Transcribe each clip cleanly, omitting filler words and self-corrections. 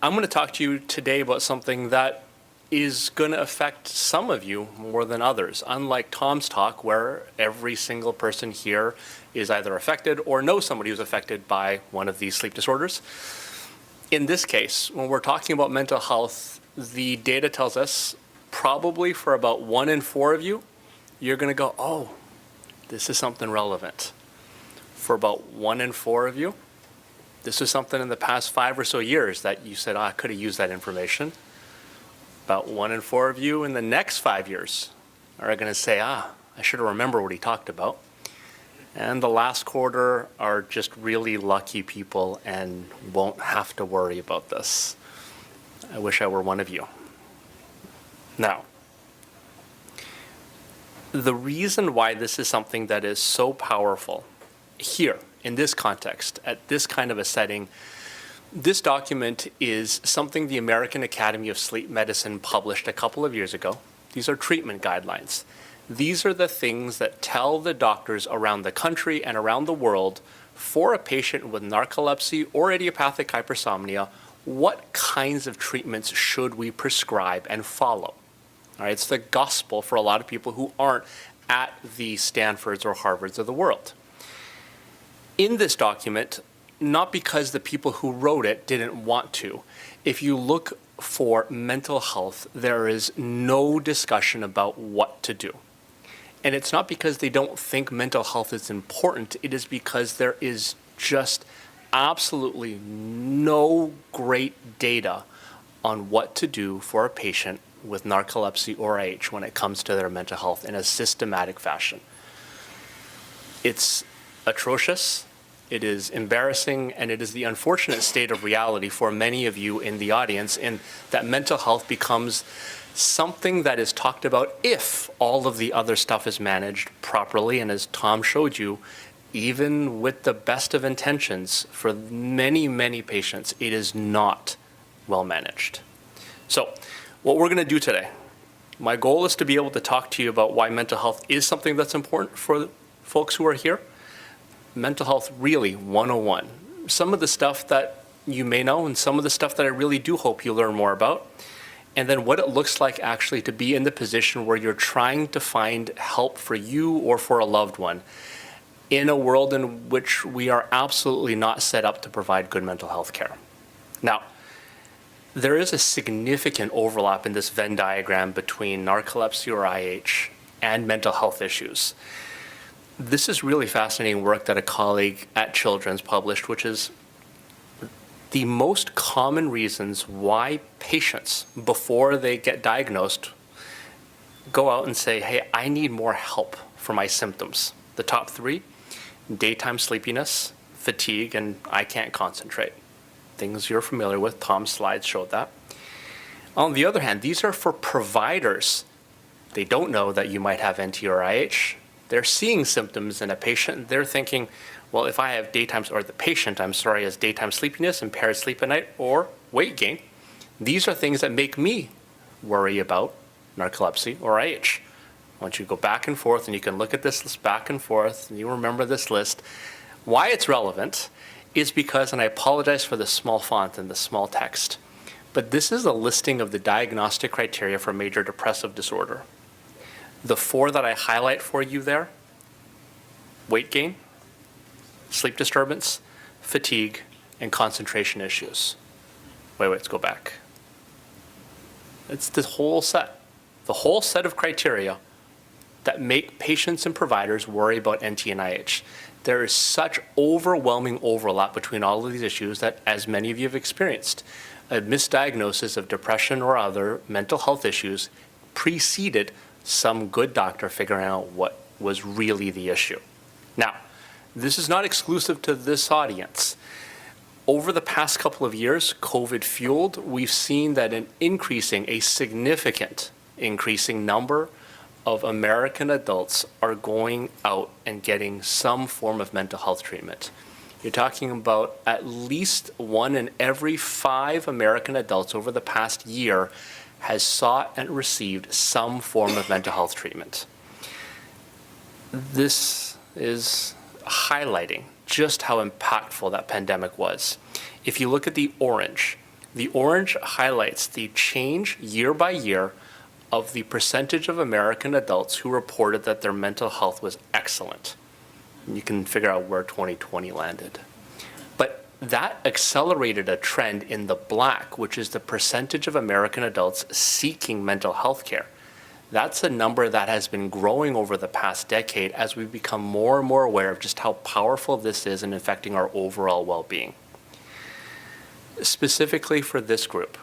I'm going to talk to you today about something that is going to affect some of you more than others. Unlike Tom's talk, where every single person here is either affected or knows somebody who's affected by one of these sleep disorders. In this case, when we're talking about mental health, the data tells us probably for about 1 in 4 of you, you're going to go, oh, this is something relevant. For about 1 in 4 of you, this is something in the past 5 or so years that you said, I could have used that information. About 1 in 4 of you in the next 5 years are going to say, I should have remembered what he talked about. And the last quarter are just really lucky people and won't have to worry about this. I wish I were one of you. Now, the reason why this is something that is so powerful here, in this context, at this kind of a setting, this document is something the American Academy of Sleep Medicine published a couple of years ago. These are treatment guidelines. These are the things that tell the doctors around the country and around the world for a patient with narcolepsy or idiopathic hypersomnia, what kinds of treatments should we prescribe and follow? All right, it's the gospel for a lot of people who aren't at the Stanfords or Harvards of the world. In this document, not because the people who wrote it didn't want to, if you look for mental health, there is no discussion about what to do. And it's not because they don't think mental health is important, it is because there is just absolutely no great data on what to do for a patient with narcolepsy or IH when it comes to their mental health in a systematic fashion. It's atrocious, it is embarrassing, and it is the unfortunate state of reality for many of you in the audience, in that mental health becomes something that is talked about if all of the other stuff is managed properly. And as Tom showed you, even with the best of intentions, for many, many patients, it is not well managed. So what we're going to do today, my goal is to be able to talk to you about why mental health is something that's important for folks who are here. Mental health really 101. Some of the stuff that you may know and some of the stuff that I really do hope you learn more about. And then what it looks like actually to be in the position where you're trying to find help for you or for a loved one in a world in which we are absolutely not set up to provide good mental health care. Now, there is a significant overlap in this Venn diagram between narcolepsy or IH and mental health issues. This is really fascinating work that a colleague at Children's published, which is the most common reasons why patients, before they get diagnosed, go out and say, hey, I need more help for my symptoms. The top 3, daytime sleepiness, fatigue, and I can't concentrate. Things you're familiar with. Tom's slides showed that. On the other hand, these are for providers. They don't know that you might have NT or IH. They're seeing symptoms in a patient. They're thinking, well, if I have the patient has daytime sleepiness, impaired sleep at night, or weight gain, these are things that make me worry about narcolepsy or IH. I want you to go back and forth, and you can look at this list back and forth, and you remember this list. Why it's relevant is because, and I apologize for the small font and the small text, but this is a listing of the diagnostic criteria for major depressive disorder. The 4 that I highlight for you there, weight gain, sleep disturbance, fatigue, and concentration issues. Wait, let's go back. It's the whole set of criteria that make patients and providers worry about NT and IH. There is such overwhelming overlap between all of these issues that, as many of you have experienced, a misdiagnosis of depression or other mental health issues preceded some good doctor figuring out what was really the issue. Now, this is not exclusive to this audience. Over the past couple of years, COVID fueled, we've seen that a significant increasing number of American adults are going out and getting some form of mental health treatment. You're talking about at least 1 in every 5 American adults over the past year has sought and received some form of mental health treatment. This is highlighting just how impactful that pandemic was. If you look at the orange, The orange highlights the change year by year of the percentage of American adults who reported that their mental health was excellent. And you can figure out where 2020 landed. But that accelerated a trend in the black, which is the percentage of American adults seeking mental health care. That's a number that has been growing over the past decade as we become more and more aware of just how powerful this is in affecting our overall well-being. Specifically for this group,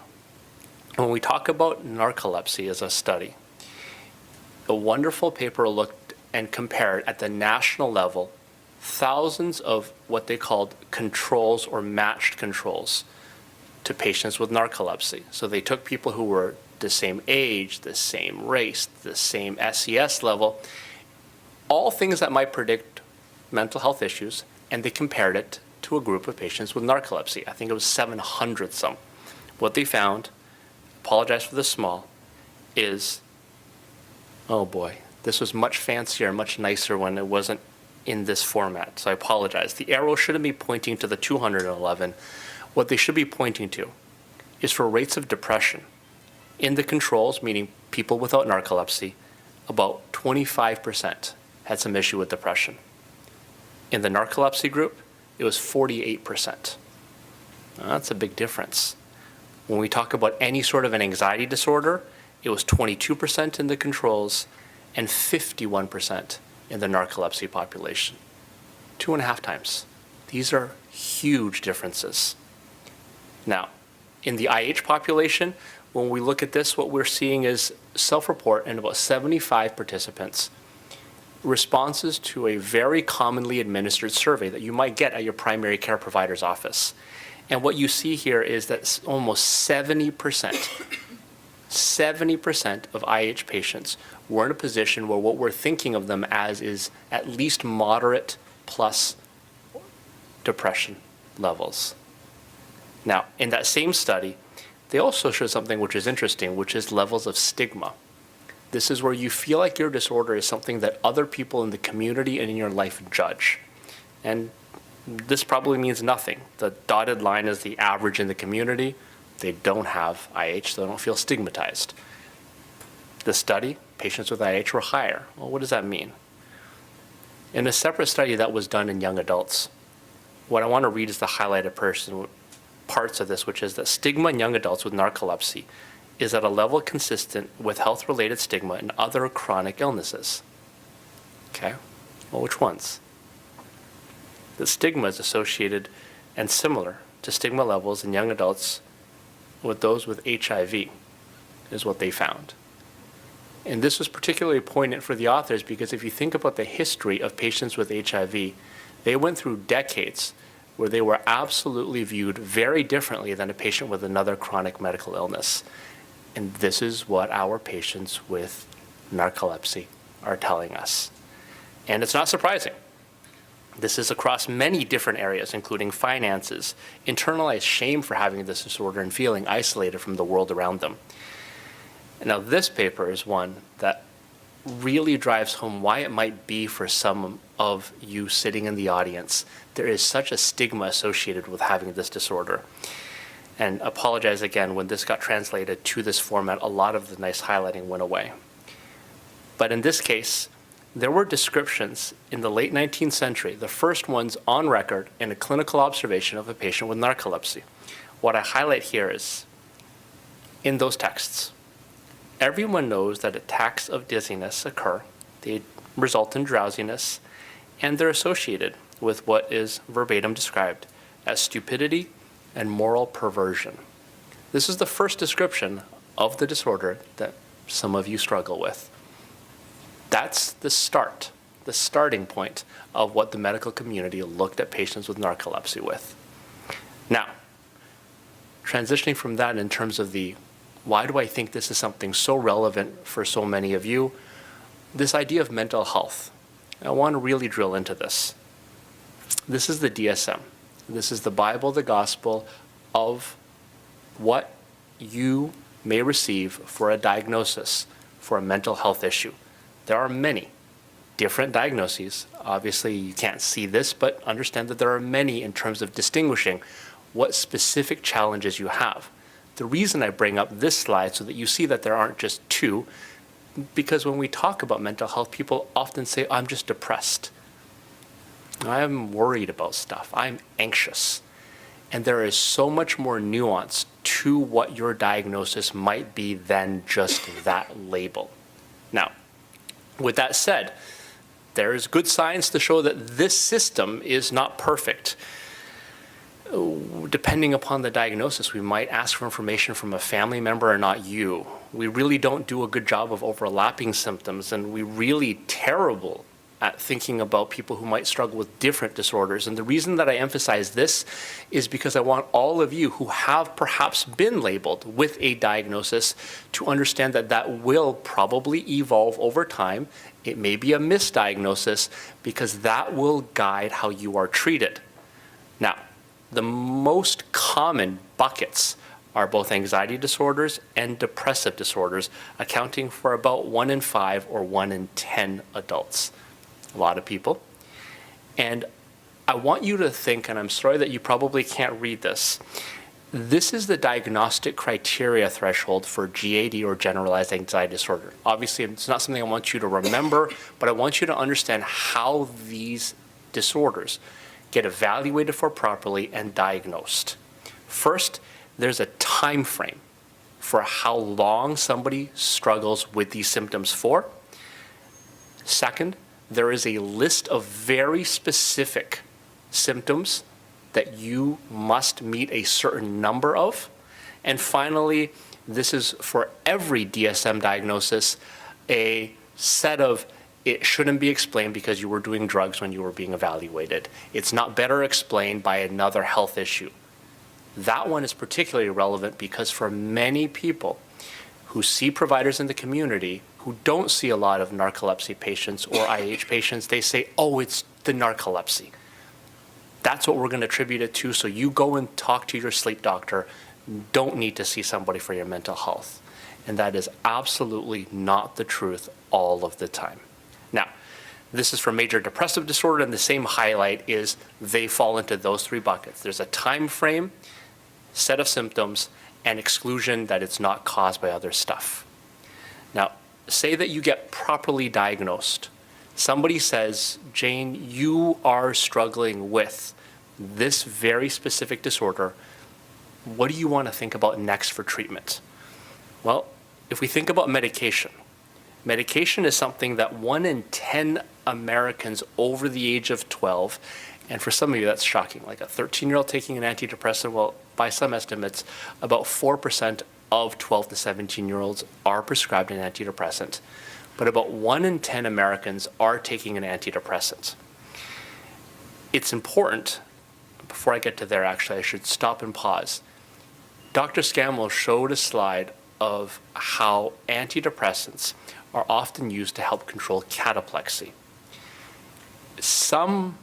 when we talk about narcolepsy as a study, a wonderful paper looked and compared at the national level thousands of what they called controls or matched controls to patients with narcolepsy. So they took people who were the same age, the same race, the same SES level, all things that might predict mental health issues, and they compared it to a group of patients with narcolepsy. I think it was 700 some. What they found, apologize for the small, is, oh boy, this was much fancier, much nicer when it wasn't in this format, so I apologize. The arrow shouldn't be pointing to the 211. What they should be pointing to is for rates of depression. In the controls, meaning people without narcolepsy, about 25% had some issue with depression. In the narcolepsy group, it was 48%. Now, that's a big difference. When we talk about any sort of an anxiety disorder, it was 22% in the controls and 51% in the narcolepsy population. 2.5 times. These are huge differences. Now, in the IH population, when we look at this, what we're seeing is self-report in about 75 participants, responses to a very commonly administered survey that you might get at your primary care provider's office. And what you see here is that almost 70% of IH patients were in a position where what we're thinking of them as is at least moderate plus depression levels. Now, in that same study, they also showed something which is interesting, which is levels of stigma. This is where you feel like your disorder is something that other people in the community and in your life judge. And this probably means nothing. The dotted line is the average in the community. They don't have IH, so they don't feel stigmatized. The study, patients with IH were higher. Well, what does that mean? In a separate study that was done in young adults, what I want to read is the highlighted parts of this, which is that stigma in young adults with narcolepsy is at a level consistent with health-related stigma and other chronic illnesses. Okay, well, which ones? The stigma is associated and similar to stigma levels in young adults with those with HIV, is what they found. And this was particularly poignant for the authors because if you think about the history of patients with HIV, they went through decades where they were absolutely viewed very differently than a patient with another chronic medical illness. And this is what our patients with narcolepsy are telling us. And it's not surprising. This is across many different areas, including finances, internalized shame for having this disorder and feeling isolated from the world around them. Now, this paper is one that really drives home why it might be for some of you sitting in the audience, there is such a stigma associated with having this disorder. And apologize again, when this got translated to this format, a lot of the nice highlighting went away. But in this case, there were descriptions in the late 19th century, the first ones on record in a clinical observation of a patient with narcolepsy. What I highlight here is, in those texts, everyone knows that attacks of dizziness occur. They result in drowsiness, and they're associated with what is verbatim described as stupidity and moral perversion. This is the first description of the disorder that some of you struggle with. That's the starting point of what the medical community looked at patients with narcolepsy with. Now, transitioning from that in terms of the why do I think this is something so relevant for so many of you, this idea of mental health. I want to really drill into this. This is the DSM. This is the Bible, the gospel of what you may receive for a diagnosis for a mental health issue. There are many different diagnoses. Obviously, you can't see this, but understand that there are many in terms of distinguishing what specific challenges you have. The reason I bring up this slide so that you see that there aren't just two, because when we talk about mental health, people often say, I'm just depressed. I'm worried about stuff. I'm anxious. And there is so much more nuance to what your diagnosis might be than just that label. Now, with that said, there is good science to show that this system is not perfect. Depending upon the diagnosis, we might ask for information from a family member or not you. We really don't do a good job of overlapping symptoms, and we're really terrible at thinking about people who might struggle with different disorders. And the reason that I emphasize this is because I want all of you who have perhaps been labeled with a diagnosis to understand that that will probably evolve over time. It may be a misdiagnosis because that will guide how you are treated. Now, the most common buckets are both anxiety disorders and depressive disorders, accounting for about 1 in 5 or 1 in 10 adults. A lot of people. And I want you to think, and I'm sorry that you probably can't read this, this is the diagnostic criteria threshold for GAD or generalized anxiety disorder. Obviously, it's not something I want you to remember, but I want you to understand how these disorders get evaluated for properly and diagnosed. First, there's a time frame for how long somebody struggles with these symptoms for. Second, there is a list of very specific symptoms that you must meet a certain number of. And finally, this is for every DSM diagnosis, a set of it shouldn't be explained because you were doing drugs when you were being evaluated. It's not better explained by another health issue. That one is particularly relevant because for many people who see providers in the community who don't see a lot of narcolepsy patients or IH patients, they say, oh, it's the narcolepsy. That's what we're going to attribute it to, so you go and talk to your sleep doctor. Don't need to see somebody for your mental health. And that is absolutely not the truth all of the time. Now, this is for major depressive disorder, and the same highlight is they fall into those 3 buckets. There's a time frame, set of symptoms, and exclusion that it's not caused by other stuff. Now, say that you get properly diagnosed. Somebody says, Jane, you are struggling with this very specific disorder. What do you want to think about next for treatment? Well, if we think about medication, medication is something that 1 in 10 Americans over the age of 12, and for some of you that's shocking, like a 13-year-old taking an antidepressant, well, by some estimates, about 4% of 12 to 17-year-olds are prescribed an antidepressant, but about 1 in 10 Americans are taking an antidepressant. It's important, before I get to there actually, I should stop and pause. Dr. Scammell showed a slide of how antidepressants are often used to help control cataplexy. Some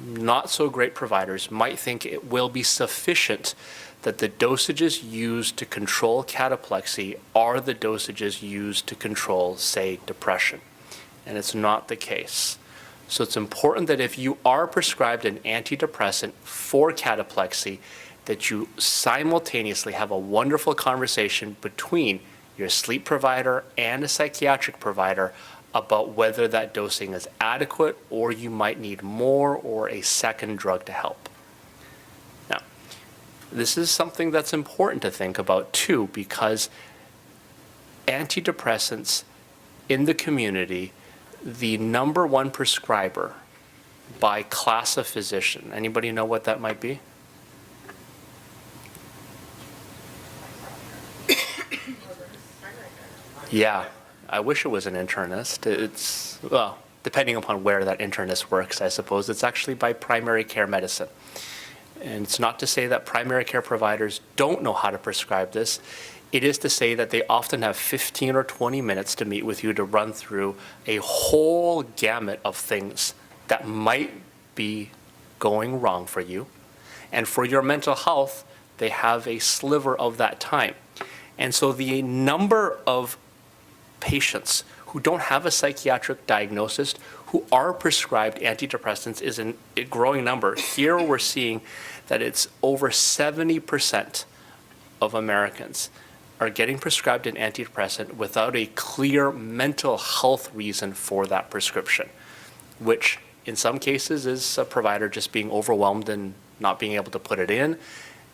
not so great providers might think it will be sufficient that the dosages used to control cataplexy are the dosages used to control, say, depression. And it's not the case. So it's important that if you are prescribed an antidepressant for cataplexy, that you simultaneously have a wonderful conversation between your sleep provider and a psychiatric provider about whether that dosing is adequate or you might need more or a second drug to help. Now, this is something that's important to think about too, because antidepressants in the community, the number 1 prescriber by class of physician, anybody know what that might be? Yeah, I wish it was an internist. It's, well, depending upon where that internist works, I suppose, it's actually by primary care medicine. And it's not to say that primary care providers don't know how to prescribe this. It is to say that they often have 15 or 20 minutes to meet with you to run through a whole gamut of things that might be going wrong for you. And for your mental health, they have a sliver of that time. And so the number of patients who don't have a psychiatric diagnosis who are prescribed antidepressants is a growing number. Here we're seeing that it's over 70% of Americans are getting prescribed an antidepressant without a clear mental health reason for that prescription, which in some cases is a provider just being overwhelmed and not being able to put it in.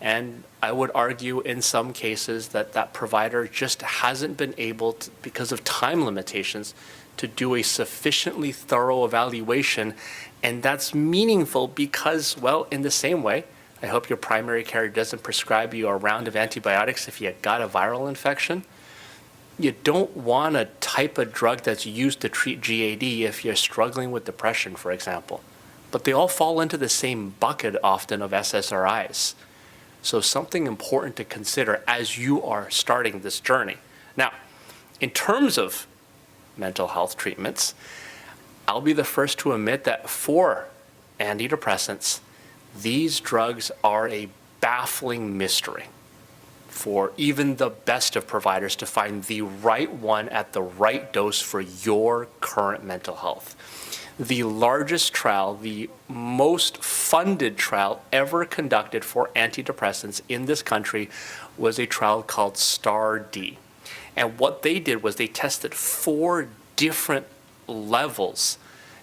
And I would argue in some cases that that provider just hasn't been able to, because of time limitations, to do a sufficiently thorough evaluation. And that's meaningful because, well, in the same way, I hope your primary care doesn't prescribe you a round of antibiotics if you got a viral infection. You don't want a type of drug that's used to treat GAD if you're struggling with depression, for example. But they all fall into the same bucket often of SSRIs. So something important to consider as you are starting this journey. Now, in terms of mental health treatments, I'll be the first to admit that for antidepressants, these drugs are a baffling mystery for even the best of providers to find the right one at the right dose for your current mental health. The largest trial, the most funded trial ever conducted for antidepressants in this country was a trial called STAR-D. And what they did was they tested 4 different levels.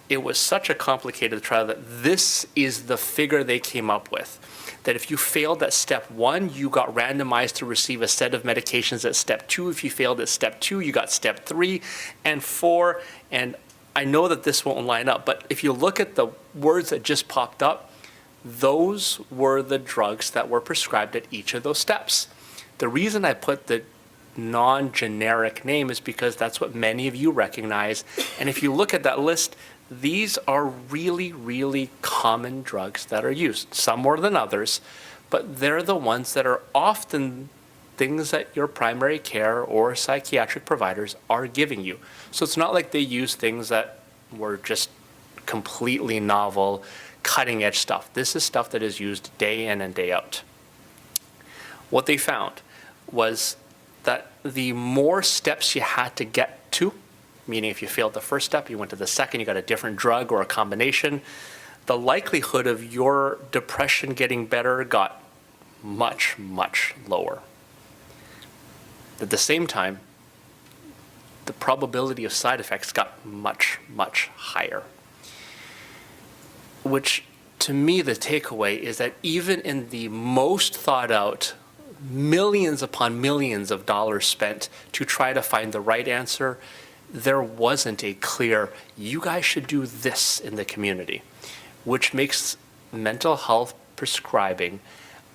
It was such a complicated trial that this is the figure they came up with. That if you failed at step 1, you got randomized to receive a set of medications at step 2. If you failed at step 2, you got step 3 and 4. And I know that this won't line up, but if you look at the words that just popped up, those were the drugs that were prescribed at each of those steps. The reason I put the non-generic name is because that's what many of you recognize. And if you look at that list, these are really, really common drugs that are used, some more than others, but they're the ones that are often things that your primary care or psychiatric providers are giving you. So it's not like they use things that were just completely novel, cutting edge stuff. This is stuff that is used day in and day out. What they found was that the more steps you had to get to, meaning if you failed the first step, you went to the second, you got a different drug or a combination, the likelihood of your depression getting better got much, much lower. At the same time, the probability of side effects got much, much higher. Which, to me, the takeaway is that even in the most thought out, millions upon millions of dollars spent to try to find the right answer, there wasn't a clear, you guys should do this in the community, which makes mental health prescribing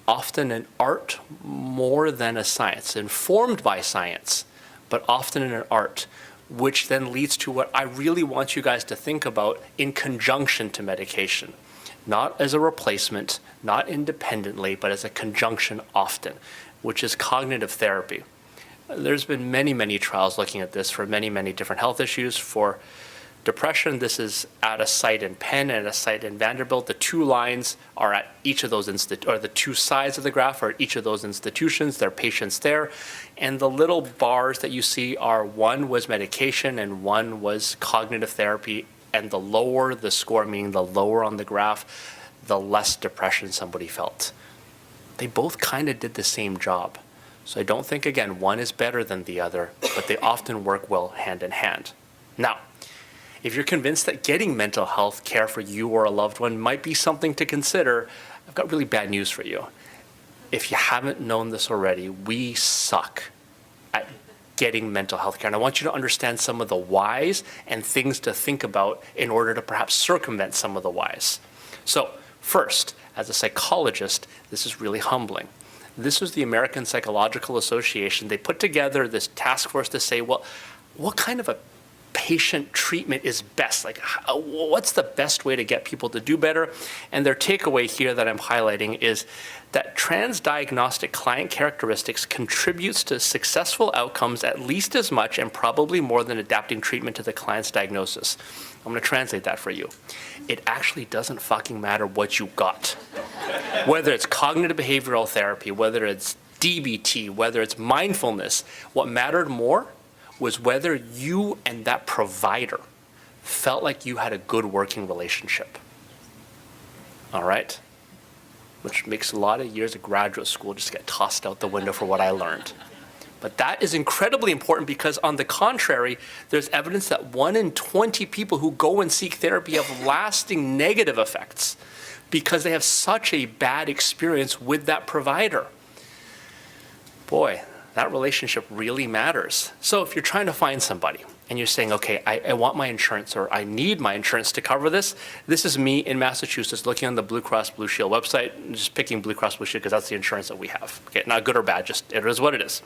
often an art more than a science, informed by science, but often an art, which then leads to what I really want you guys to think about in conjunction to medication. Not as a replacement, not independently, but as a conjunction often, which is cognitive therapy. There's been many, many trials looking at this for many, many different health issues. For depression, this is at a site in Penn and a site in Vanderbilt. The 2 lines are at each of those or the 2 sides of the graph are at each of those institutions. There are patients there. And the little bars that you see are, one was medication and one was cognitive therapy. And the lower the score, meaning the lower on the graph, the less depression somebody felt. They both kind of did the same job. So I don't think, again, one is better than the other, but they often work well hand in hand. Now, if you're convinced that getting mental health care for you or a loved one might be something to consider, I've got really bad news for you. If you haven't known this already, we suck at getting mental health care. And I want you to understand some of the whys and things to think about in order to perhaps circumvent some of the whys. So first, as a psychologist, this is really humbling. This was the American Psychological Association. They put together this task force to say, well, what kind of a patient treatment is best? Like, what's the best way to get people to do better? And their takeaway here that I'm highlighting is that transdiagnostic client characteristics contributes to successful outcomes at least as much and probably more than adapting treatment to the client's diagnosis. I'm going to translate that for you. It actually doesn't fucking matter what you got. Whether it's cognitive behavioral therapy, whether it's DBT, whether it's mindfulness, what mattered more was whether you and that provider felt like you had a good working relationship. All right? which makes a lot of years of graduate school just get tossed out the window for what I learned. But that is incredibly important because, on the contrary, there's evidence that 1 in 20 people who go and seek therapy have lasting negative effects because they have such a bad experience with that provider. Boy, that relationship really matters. So if you're trying to find somebody and you're saying, okay, I want my insurance, or I need my insurance to cover this, this is me in Massachusetts looking on the Blue Cross Blue Shield website, just picking Blue Cross Blue Shield because that's the insurance that we have. Okay, not good or bad, just it is what it is.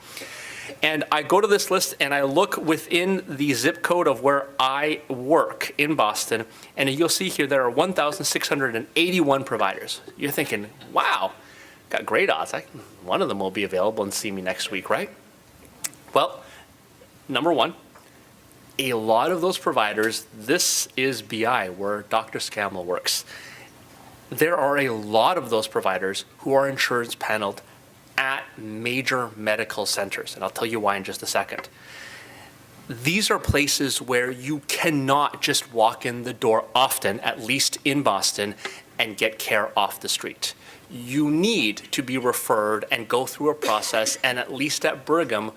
And I go to this list and I look within the zip code of where I work in Boston, and you'll see here there are 1,681 providers. You're thinking, wow, got great odds. One of them will be available and see me next week, right? Well, number one, a lot of those providers, this is BI, where Dr. Scammell works. There are a lot of those providers who are insurance paneled at major medical centers, and I'll tell you why in just a second. These are places where you cannot just walk in the door often, at least in Boston, and get care off the street. You need to be referred and go through a process, and at least at Brigham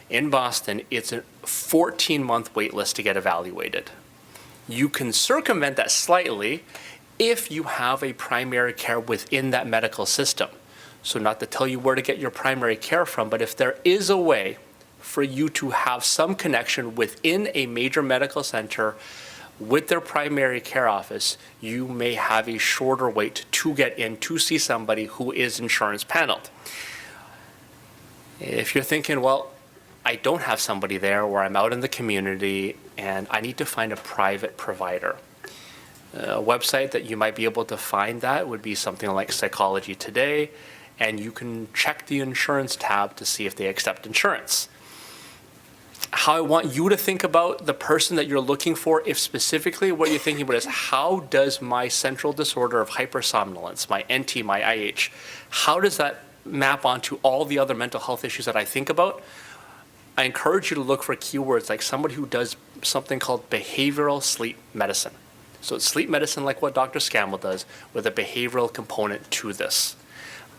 in Boston, it's a 14-month wait list to get evaluated. You can circumvent that slightly if you have a primary care within that medical system. So not to tell you where to get your primary care from, but if there is a way for you to have some connection within a major medical center with their primary care office, you may have a shorter wait to get in to see somebody who is insurance paneled. If you're thinking, well, I don't have somebody there, or I'm out in the community and I need to find a private provider, a website that you might be able to find that would be something like Psychology Today, and you can check the insurance tab to see if they accept insurance. How I want you to think about the person that you're looking for, if specifically what you're thinking about is, how does my central disorder of hypersomnolence, my NT, my IH, how does that map onto all the other mental health issues that I think about? I encourage you to look for keywords like somebody who does something called behavioral sleep medicine. So it's sleep medicine like what Dr. Scammell does, with a behavioral component to this.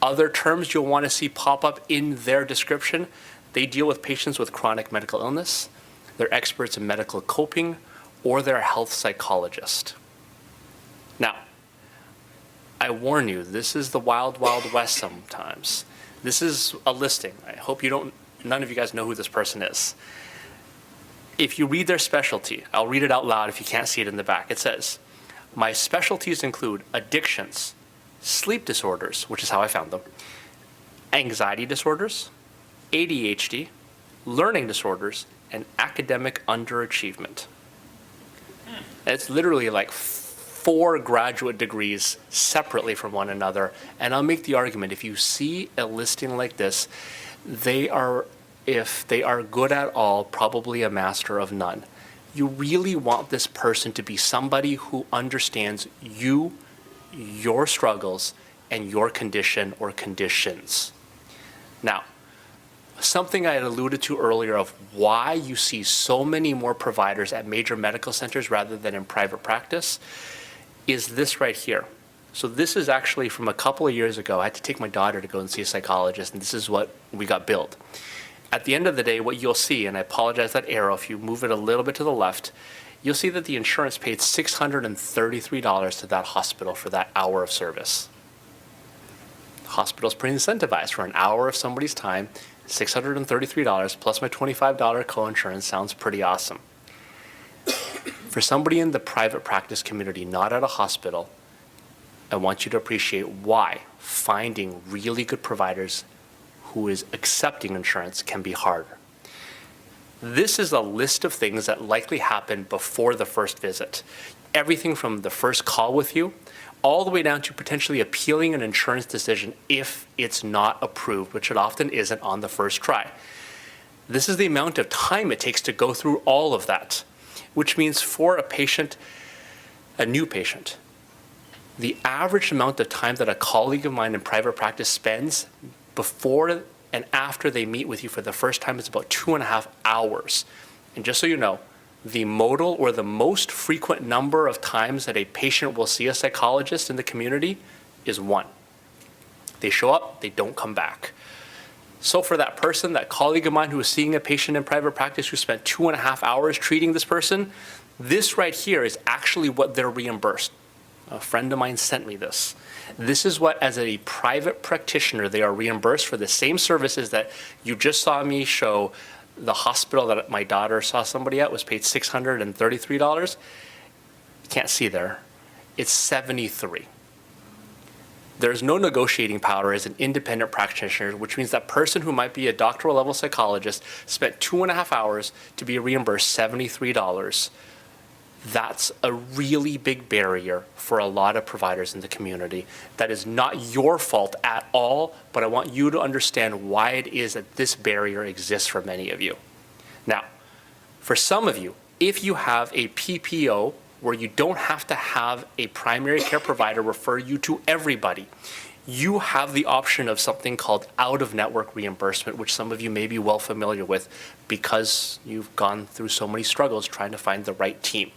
Other terms you'll want to see pop up in their description: they deal with patients with chronic medical illness, they're experts in medical coping, or they're a health psychologist. Now, I warn you, this is the wild, wild west sometimes. This is a listing. I hope none of you guys know who this person is. If you read their specialty, I'll read it out loud if you can't see it in the back. It says, my specialties include addictions, sleep disorders, which is how I found them, anxiety disorders, ADHD, learning disorders, and academic underachievement. It's literally like 4 graduate degrees separately from one another. And I'll make the argument, if you see a listing like this, they are, if they are good at all, probably a master of none. You really want this person to be somebody who understands you, your struggles, and your condition or conditions. Now, something I had alluded to earlier of why you see so many more providers at major medical centers rather than in private practice is this right here. So this is actually from a couple of years ago. I had to take my daughter to go and see a psychologist, and this is what we got billed. At the end of the day, what you'll see, and I apologize that arrow, if you move it a little bit to the left, you'll see that the insurance paid $633 to that hospital for that hour of service. The hospital's pretty incentivized for an hour of somebody's time. $633 plus my $25 co-insurance sounds pretty awesome. For somebody in the private practice community, not at a hospital, I want you to appreciate why finding really good providers who is accepting insurance can be harder. This is a list of things that likely happen before the first visit. Everything from the first call with you, all the way down to potentially appealing an insurance decision if it's not approved, which it often isn't on the first try. This is the amount of time it takes to go through all of that, which means for a patient, a new patient, the average amount of time that a colleague of mine in private practice spends before and after they meet with you for the first time is about 2.5 hours. And just so you know, the modal or the most frequent number of times that a patient will see a psychologist in the community is 1. They show up, they don't come back. So for that person, that colleague of mine who was seeing a patient in private practice who spent 2.5 hours treating this person, this right here is actually what they're reimbursed. A friend of mine sent me this. This is what, as a private practitioner, they are reimbursed for the same services that you just saw me show. The hospital that my daughter saw somebody at was paid $633. You can't see there. It's $73. There's no negotiating power as an independent practitioner, which means that person who might be a doctoral level psychologist spent 2.5 hours to be reimbursed $73. That's a really big barrier for a lot of providers in the community. That is not your fault at all, but I want you to understand why it is that this barrier exists for many of you. Now, for some of you, if you have a PPO where you don't have to have a primary care provider refer you to everybody, you have the option of something called out-of-network reimbursement, which some of you may be well familiar with because you've gone through so many struggles trying to find the right team.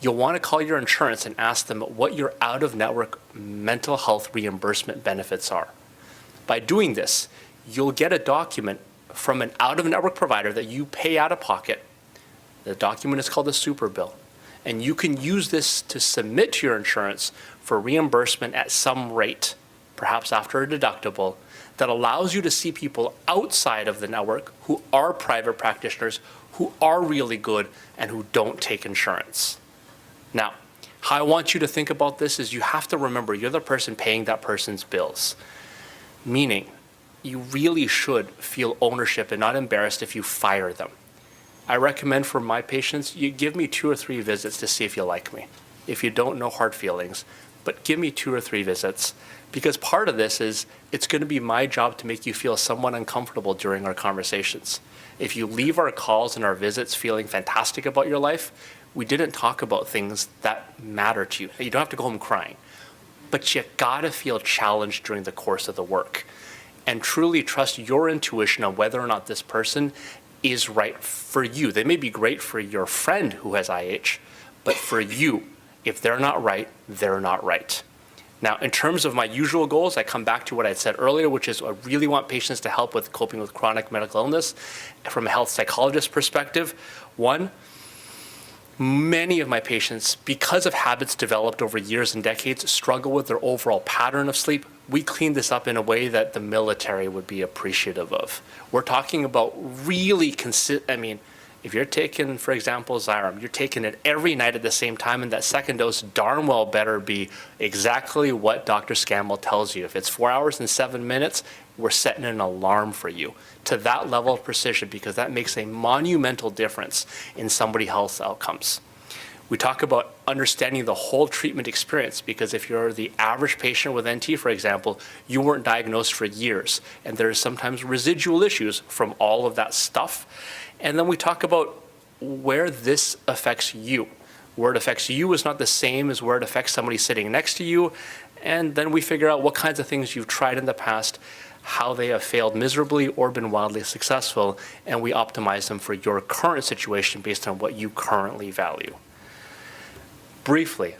You'll want to call your insurance and ask them what your out-of-network mental health reimbursement benefits are. By doing this, you'll get a document from an out-of-network provider that you pay out of pocket. The document is called a super bill, and you can use this to submit to your insurance for reimbursement at some rate, perhaps after a deductible, that allows you to see people outside of the network who are private practitioners, who are really good, and who don't take insurance. Now, how I want you to think about this is you have to remember you're the person paying that person's bills, meaning you really should feel ownership and not embarrassed if you fire them. I recommend for my patients, you give me 2 or 3 visits to see if you like me. If you don't, no hard feelings, but give me 2 or 3 visits, because part of this is it's going to be my job to make you feel somewhat uncomfortable during our conversations. If you leave our calls and our visits feeling fantastic about your life, we didn't talk about things that matter to you. You don't have to go home crying, but you gotta feel challenged during the course of the work and truly trust your intuition on whether or not this person is right for you. They may be great for your friend who has IH, but for you, if they're not right, they're not right. Now, in terms of my usual goals, I come back to what I said earlier, which is I really want patients to help with coping with chronic medical illness from a health psychologist perspective. 1, many of my patients, because of habits developed over years and decades, struggle with their overall pattern of sleep. We clean this up in a way that the military would be appreciative of. We're talking about really if you're taking, for example, Xyrem, you're taking it every night at the same time, and that second dose darn well better be exactly what Dr. Scammell tells you. If it's 4 hours and 7 minutes, we're setting an alarm for you to that level of precision, because that makes a monumental difference in somebody's health outcomes. We talk about understanding the whole treatment experience, because if you're the average patient with NT, for example, you weren't diagnosed for years, and there's sometimes residual issues from all of that stuff. And then we talk about where this affects you. Where it affects you is not the same as where it affects somebody sitting next to you. And then we figure out what kinds of things you've tried in the past, how they have failed miserably or been wildly successful, and we optimize them for your current situation based on what you currently value. Briefly,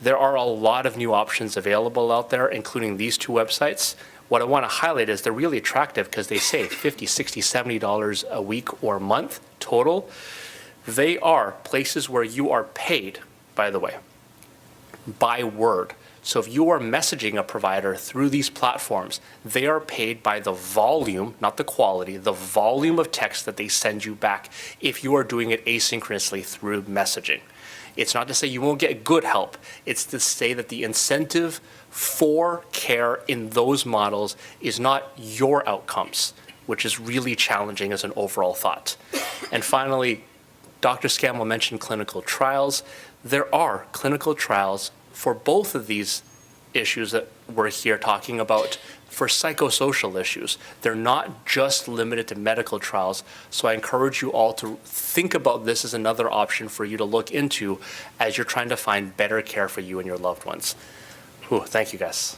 there are a lot of new options available out there, including these 2 websites. What I want to highlight is they're really attractive because they save $50, $60, $70 a week or month total. They are places where you are paid, by the way, by word. So if you are messaging a provider through these platforms, they are paid by the volume, not the quality, the volume of text that they send you back if you are doing it asynchronously through messaging. It's not to say you won't get good help. It's to say that the incentive for care in those models is not your outcomes, which is really challenging as an overall thought. And finally, Dr. Scammell mentioned clinical trials. There are clinical trials for both of these issues that we're here talking about, for psychosocial issues. They're not just limited to medical trials, so I encourage you all to think about this as another option for you to look into as you're trying to find better care for you and your loved ones. Thank you, guys.